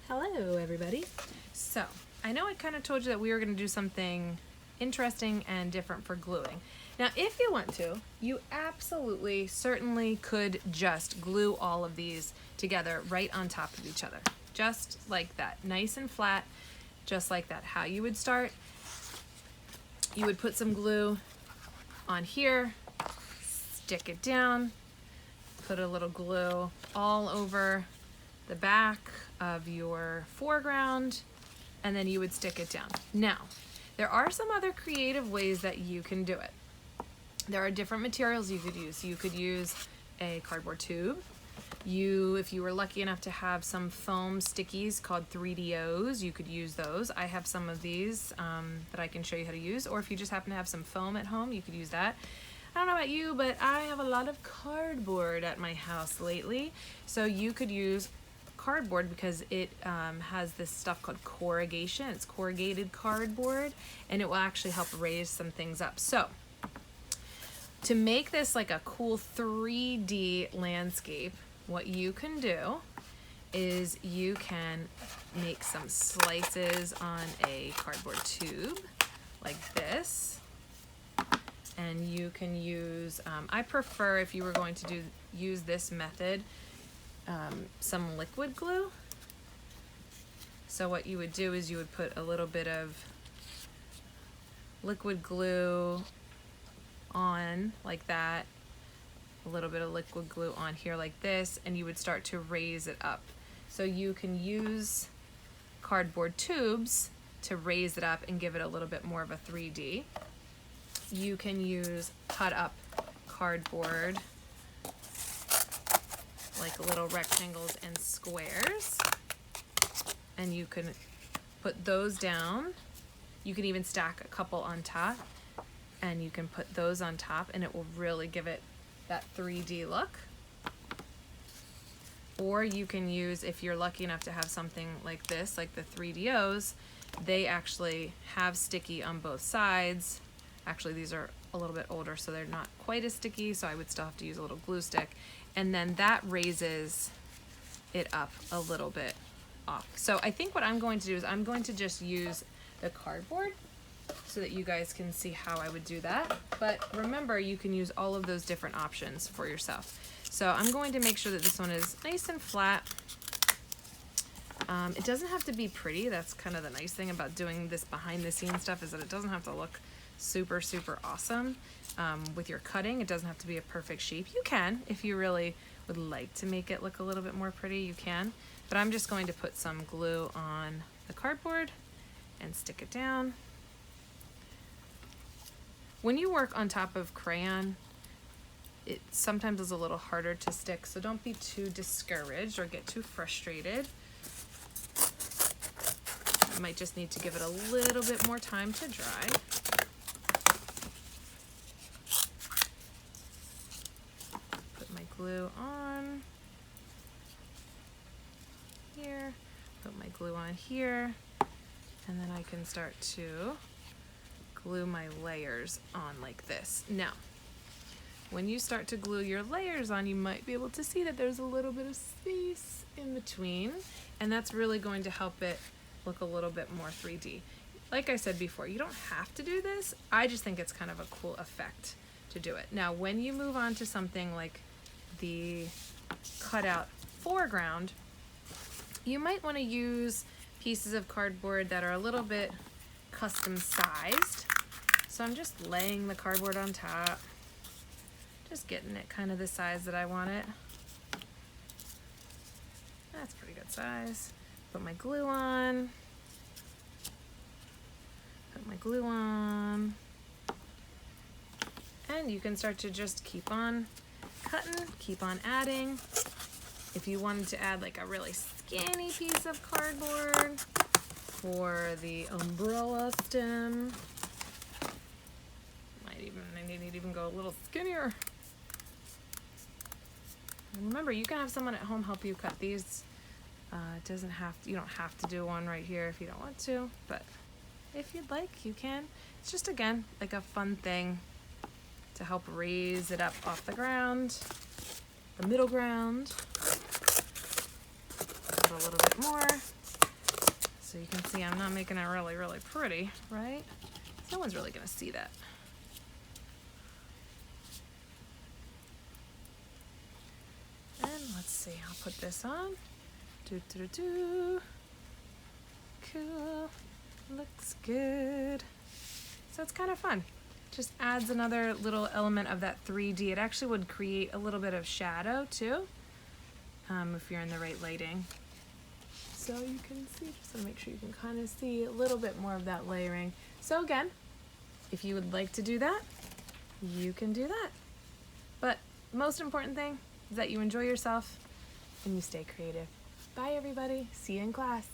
Hello everybody. So, I know I kind of told you that we were going to do something interesting and different for gluing. Now, if you want to, you absolutely, certainly could just glue all of these together right on top of each other. Just like that, nice and flat, just like that. How you would start, you would put some glue on here, stick it down, put a little glue all over the back of your foreground, and then you would stick it down. Now, there are some other creative ways that you can do it. There are different materials you could use. You could use a cardboard tube. If you were lucky enough to have some foam stickies called 3DOs, you could use those. I have some of these that I can show you how to use, or if you just happen to have some foam at home, you could use that. I don't know about you, but I have a lot of cardboard at my house lately, so you could use cardboard because it has this stuff called corrugation. It's corrugated cardboard, and it will actually help raise some things up. So to make this like a cool 3D landscape, what you can do is you can make some slices on a cardboard tube like this, and you can use, I prefer, if you were going to use this method, some liquid glue. So what you would do is you would put a little bit of liquid glue on like that, a little bit of liquid glue on here like this, and you would start to raise it up. So you can use cardboard tubes to raise it up and give it a little bit more of a 3D. You can use cut up cardboard, like little rectangles and squares, and you can put those down. You can even stack a couple on top, and you can put those on top, and it will really give it that 3D look. Or you can use, if you're lucky enough to have something like this, like the 3DOs, they actually have sticky on both sides. Actually, these are a little bit older, so they're not quite as sticky, so I would still have to use a little glue stick. And then that raises it up a little bit off. So I think what I'm going to do is I'm going to just use the cardboard so that you guys can see how I would do that. But remember, you can use all of those different options for yourself. So I'm going to make sure that this one is nice and flat. It doesn't have to be pretty. That's kind of the nice thing about doing this behind the scenes stuff, is that it doesn't have to look super, super awesome. With your cutting, it doesn't have to be a perfect shape. You can, if you really would like to make it look a little bit more pretty, you can. But I'm just going to put some glue on the cardboard and stick it down. When you work on top of crayon, it sometimes is a little harder to stick, so don't be too discouraged or get too frustrated. You might just need to give it a little bit more time to dry. Put my glue on here, put my glue on here, and then I can start to glue my layers on like this. Now, when you start to glue your layers on, you might be able to see that there's a little bit of space in between, and that's really going to help it look a little bit more 3D. Like I said before, you don't have to do this. I just think it's kind of a cool effect to do it. Now, when you move on to something like the cutout foreground, you might want to use pieces of cardboard that are a little bit custom sized. So I'm just laying the cardboard on top, just getting it kind of the size that I want it. That's pretty good size. Put my glue on. Put my glue on. And you can start to just keep on cutting, keep on adding. If you wanted to add like a really skinny piece of cardboard for the umbrella stem, I need to even go a little skinnier. And remember, you can have someone at home help you cut these. You don't have to do one right here if you don't want to, but if you'd like, you can. It's just, again, like a fun thing to help raise it up off the ground, the middle ground. Put a little bit more. So you can see I'm not making it really, really pretty, right? No one's really gonna see that. And let's see, I'll put this on. Cool, looks good. So it's kind of fun. Just adds another little element of that 3D. It actually would create a little bit of shadow too, if you're in the right lighting. So you can see, just want to make sure you can kind of see a little bit more of that layering. So again, if you would like to do that, you can do that. But most important thing is that you enjoy yourself and you stay creative. Bye everybody, see you in class.